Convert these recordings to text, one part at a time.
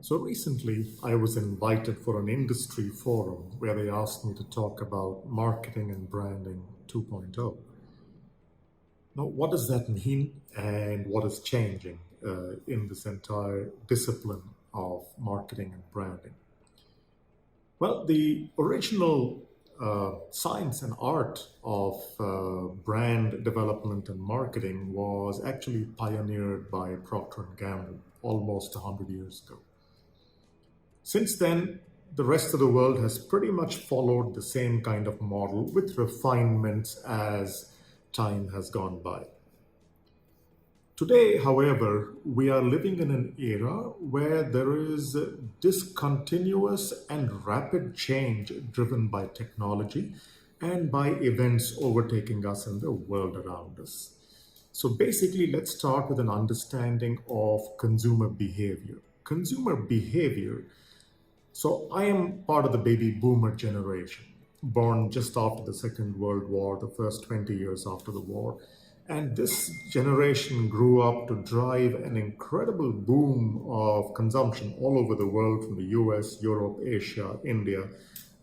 So recently, I was invited for an industry forum where they asked me to talk about marketing and branding 2.0. Now, what does that mean and what is changing in this entire discipline of marketing and branding? Well, the original science and art of brand development and marketing was actually pioneered by Procter and Gamble almost 100 years ago. Since then, the rest of the world has pretty much followed the same kind of model with refinements as time has gone by. Today, however, we are living in an era where there is discontinuous and rapid change driven by technology and by events overtaking us in the world around us. So basically, let's start with an understanding of consumer behavior. Consumer behavior. So I am part of the baby boomer generation, born just after the Second World War, the first 20 years after the war. And this generation grew up to drive an incredible boom of consumption all over the world, from the US, Europe, Asia, India,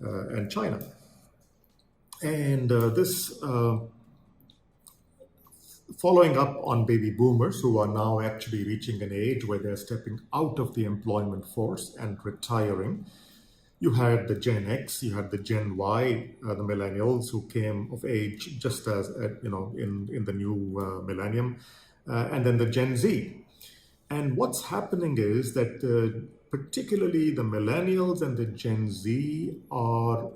and China. And this following up on baby boomers who are now actually reaching an age where they're stepping out of the employment force and retiring. You had the Gen X, you had the Gen Y, the millennials who came of age just as, in the new millennium, and then the Gen Z. And what's happening is that particularly the millennials and the Gen Z are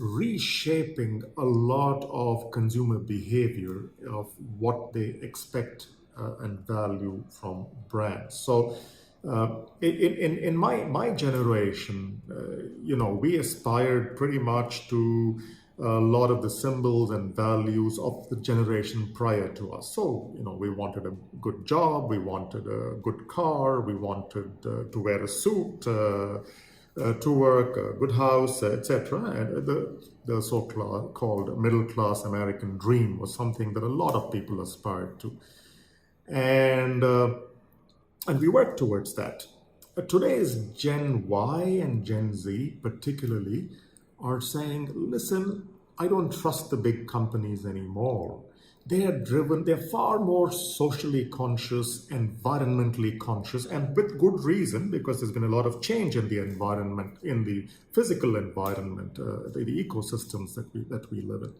reshaping a lot of consumer behavior of what they expect and value from brands. So in my generation, we aspired pretty much to a lot of the symbols and values of the generation prior to us. So, we wanted a good job, we wanted a good car, we wanted to wear a suit, to work, a good house, etc. And the so-called middle-class American dream was something that a lot of people aspired to. And we work towards that. Today's Gen Y and Gen Z particularly are saying, listen, I don't trust the big companies anymore. They're far more socially conscious, environmentally conscious, and with good reason, because there's been a lot of change in the environment, in the physical environment, the ecosystems that we live in.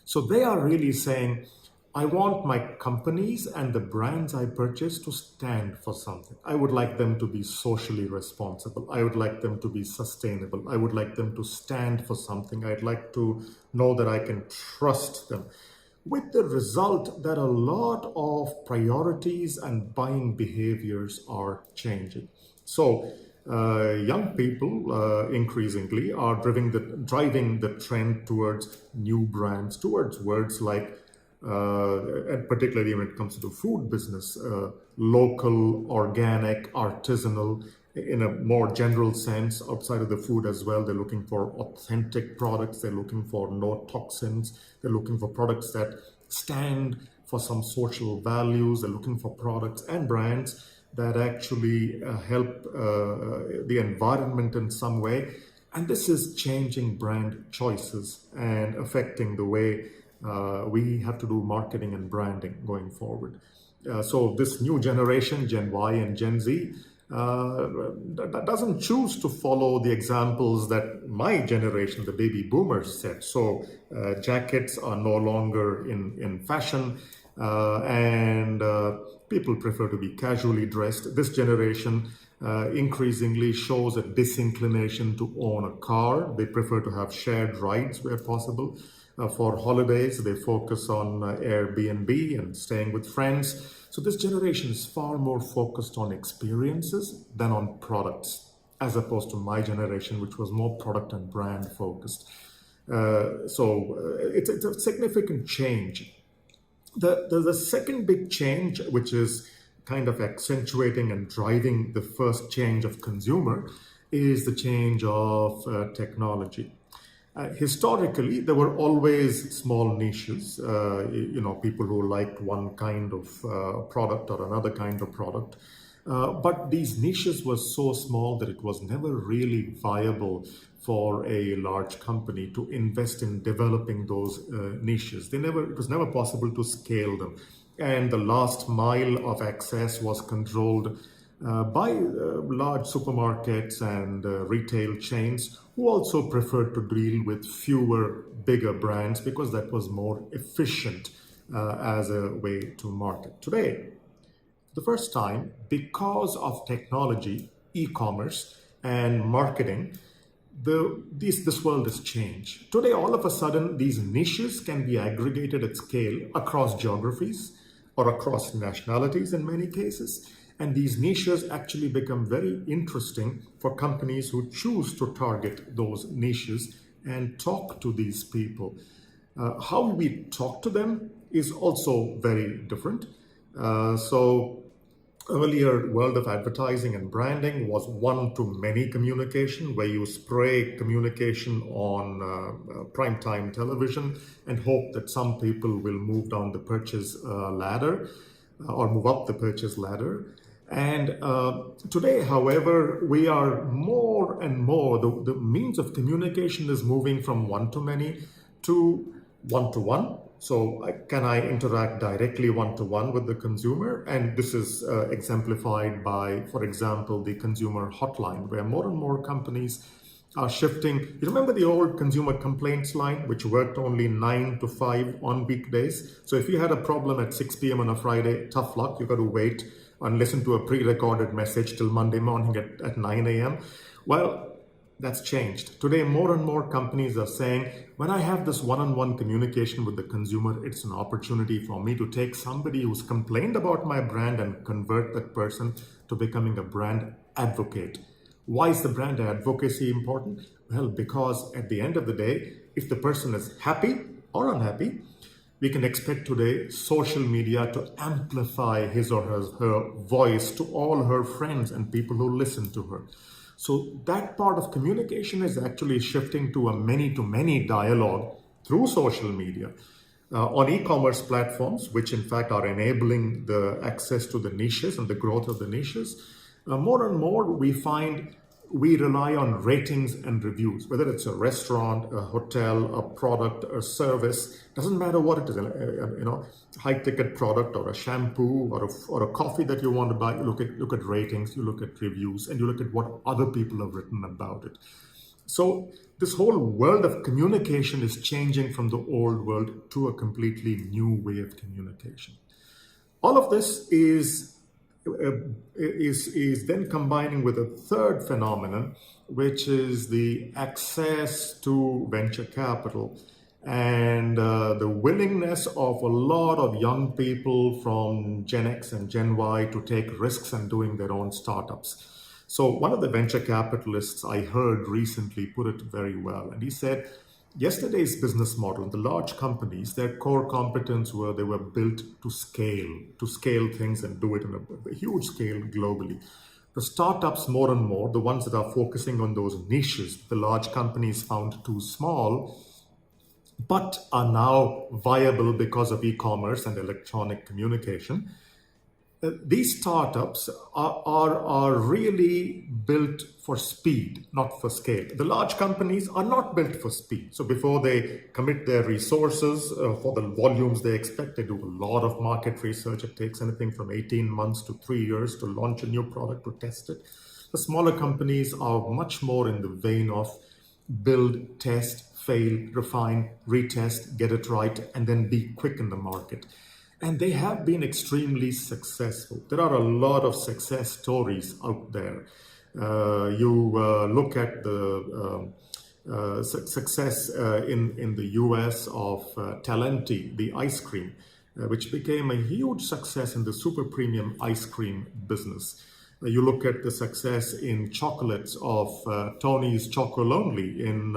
So they are really saying, I want my companies and the brands I purchase to stand for something. I would like them to be socially responsible. I would like them to be sustainable. I would like them to stand for something. I'd like to know that I can trust them. With the result that a lot of priorities and buying behaviors are changing. So young people increasingly are driving the trend towards new brands, towards words like, and particularly when it comes to the food business, local, organic, artisanal, in a more general sense, outside of the food as well. They're looking for authentic products. They're looking for no toxins. They're looking for products that stand for some social values. They're looking for products and brands that actually help the environment in some way. And this is changing brand choices and affecting the way we have to do marketing and branding going forward. So this new generation, Gen Y and Gen Z, doesn't choose to follow the examples that my generation, the baby boomers, set. So jackets are no longer in fashion, and people prefer to be casually dressed. This generation increasingly shows a disinclination to own a car. They prefer to have shared rides where possible. For holidays, they focus on Airbnb and staying with friends. So this generation is far more focused on experiences than on products, as opposed to my generation, which was more product and brand focused. So it's a significant change. The second big change, which is kind of accentuating and driving the first change of consumer, is the change of technology. Historically, there were always small niches, people who liked one kind of product or another kind of product. But these niches were so small that it was never really viable for a large company to invest in developing those niches. It was never possible to scale them. And the last mile of access was controlled by large supermarkets and retail chains who also preferred to deal with fewer, bigger brands because that was more efficient as a way to market. Today, the first time, because of technology, e-commerce, and marketing, this world has changed. Today, all of a sudden, these niches can be aggregated at scale across geographies or across nationalities in many cases. And these niches actually become very interesting for companies who choose to target those niches and talk to these people. How we talk to them is also very different. So earlier world of advertising and branding was one-to-many communication, where you spray communication on primetime television and hope that some people will move down the purchase ladder or move up the purchase ladder. And today, however, we are more and more, the means of communication is moving from one-to-many to one-to-one. So can I interact directly one-to-one with the consumer? And this is exemplified by, for example, the consumer hotline, where more and more companies are shifting. You remember the old consumer complaints line, which worked only 9 to 5 on weekdays? So if you had a problem at 6 p.m. on a Friday, tough luck, you got to wait and listen to a pre-recorded message till Monday morning at 9 a.m. Well, that's changed. Today, more and more companies are saying, when I have this one-on-one communication with the consumer, it's an opportunity for me to take somebody who's complained about my brand and convert that person to becoming a brand advocate. Why is the brand advocacy important? Well, because at the end of the day, if the person is happy or unhappy, we can expect today social media to amplify his or her voice to all her friends and people who listen to her. So that part of communication is actually shifting to a many-to-many dialogue through social media. On e-commerce platforms, which in fact are enabling the access to the niches and the growth of the niches, more and more we find we rely on ratings and reviews, whether it's a restaurant, a hotel, a product, a service, doesn't matter what it is, high ticket product or a shampoo or a coffee that you want to buy. You look at ratings, you look at reviews, and you look at what other people have written about it. So this whole world of communication is changing from the old world to a completely new way of communication. All of this is then combining with a third phenomenon, which is the access to venture capital and the willingness of a lot of young people from Gen X and Gen Y to take risks and doing their own startups. So one of the venture capitalists I heard recently put it very well, and he said, yesterday's business model, the large companies, their core competence they were built to scale things and do it on a huge scale globally. The startups, more and more, the ones that are focusing on those niches, the large companies found too small, but are now viable because of e-commerce and electronic communication. These startups are really built for speed, not for scale. The large companies are not built for speed. So before they commit their resources for the volumes they expect, they do a lot of market research. It takes anything from 18 months to 3 years to launch a new product, to test it. The smaller companies are much more in the vein of build, test, fail, refine, retest, get it right, and then be quick in the market. And they have been extremely successful. There are a lot of success stories out there. You look at the success in the US of Talenti, the ice cream, which became a huge success in the super premium ice cream business. You look at the success in chocolates of Tony's Chocolonely in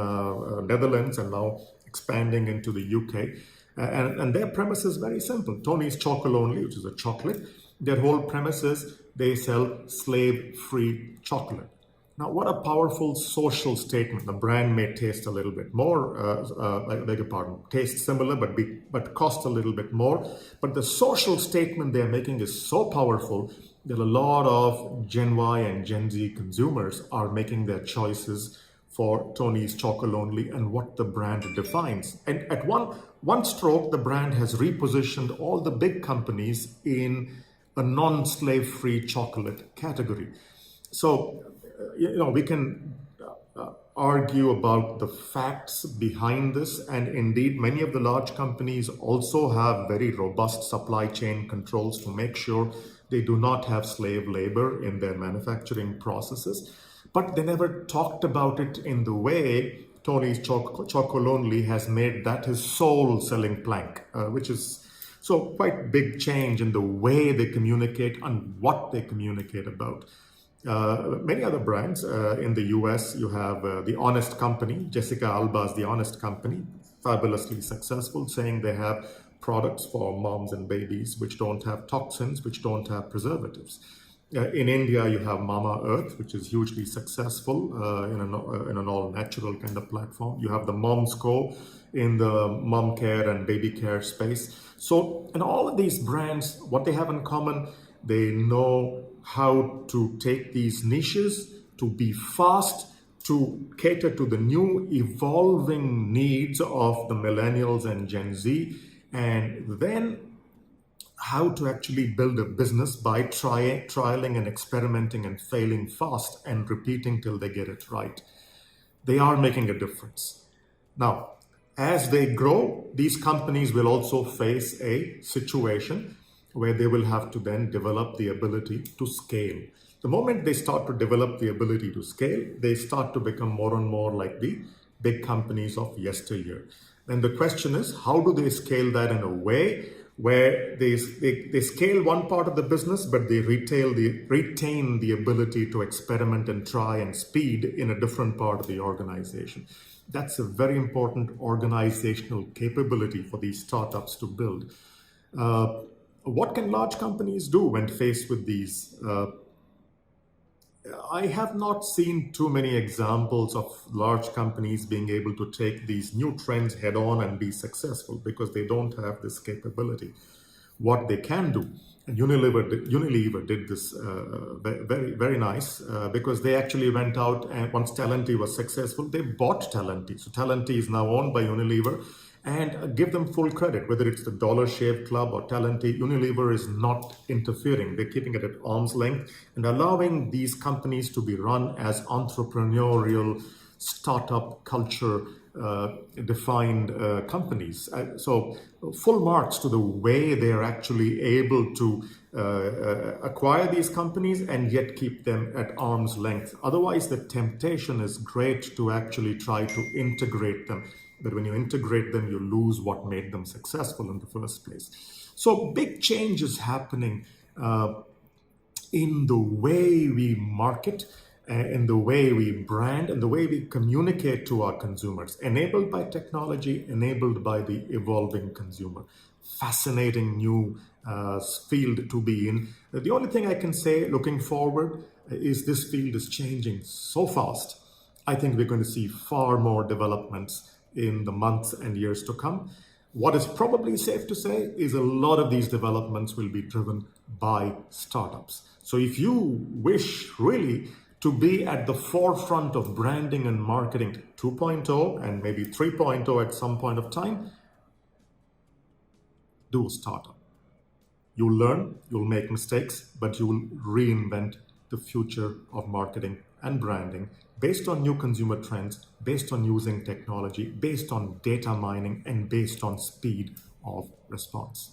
Netherlands and now expanding into the UK. And their premise is very simple. Tony's Chocolonely, which is a chocolate, their whole premise is they sell slave-free chocolate. Now, what a powerful social statement. The brand may taste a little bit more, I beg your pardon, taste similar, but cost a little bit more. But the social statement they're making is so powerful that a lot of Gen Y and Gen Z consumers are making their choices for Tony's Chocolonely and what the brand defines. And at one stroke, the brand has repositioned all the big companies in a non-slave free chocolate category. So, we can argue about the facts behind this, and indeed, many of the large companies also have very robust supply chain controls to make sure they do not have slave labor in their manufacturing processes. But they never talked about it in the way Tony's Chocolonely has made that his sole selling plank, which is so quite big change in the way they communicate and what they communicate about. Many other brands in the US, you have The Honest Company, Jessica Alba's The Honest Company, fabulously successful, saying they have products for moms and babies which don't have toxins, which don't have preservatives. In India, you have Mama Earth, which is hugely successful in an all-natural kind of platform. You have the Moms Co. in the mom care and baby care space. So, in all of these brands, what they have in common, they know how to take these niches, to be fast, to cater to the new evolving needs of the millennials and Gen Z, and then how to actually build a business by trialing and experimenting and failing fast and repeating till they get it right. They are making a difference. Now, as they grow, these companies will also face a situation where they will have to then develop the ability to scale. The moment they start to develop the ability to scale, they start to become more and more like the big companies of yesteryear. And the question is, how do they scale that in a way where they scale one part of the business, but they retain the ability to experiment and try and speed in a different part of the organization? That's a very important organizational capability for these startups to build. What can large companies do when faced with these? I have not seen too many examples of large companies being able to take these new trends head on and be successful because they don't have this capability. What they can do, and Unilever did this very, very nice because they actually went out and once Talenti was successful, they bought Talenti. So Talenti is now owned by Unilever, and give them full credit, whether it's the Dollar Shave Club or Talenti, Unilever is not interfering. They're keeping it at arm's length and allowing these companies to be run as entrepreneurial, startup culture defined companies. So full marks to the way they're actually able to acquire these companies and yet keep them at arm's length. Otherwise, the temptation is great to actually try to integrate them. But when you integrate them, you lose what made them successful in the first place. So big change is happening in the way we market, in the way we brand, and the way we communicate to our consumers, enabled by technology, enabled by the evolving consumer. Fascinating new field to be in. The only thing I can say looking forward is this field is changing so fast. I think we're going to see far more developments in the months and years to come. What is probably safe to say is a lot of these developments will be driven by startups. So if you wish really to be at the forefront of branding and marketing 2.0 and maybe 3.0 at some point of time, do a startup. You'll learn, you'll make mistakes, but you will reinvent the future of marketing and branding based on new consumer trends, based on using technology, based on data mining, and based on speed of response.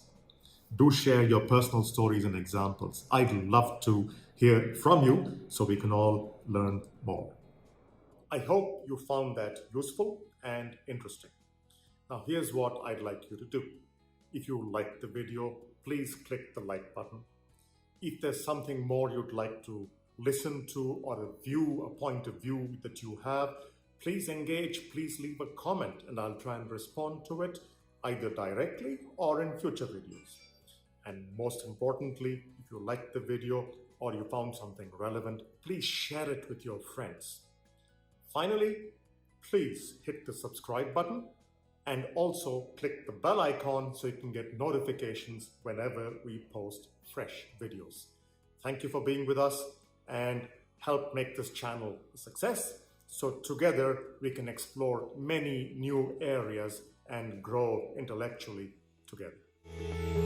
Do share your personal stories and examples. I'd love to hear from you so we can all learn more. I hope you found that useful and interesting. Now, here's what I'd like you to do. If you liked the video, please click the like button. If there's something more you'd like to listen to or a point of view that you have, please engage, please leave a comment, and I'll try and respond to it either directly or in future videos. And most importantly, if you like the video, or you found something relevant, please share it with your friends. Finally, please hit the subscribe button and also click the bell icon so you can get notifications whenever we post fresh videos. Thank you for being with us and help make this channel a success, so together we can explore many new areas and grow intellectually together.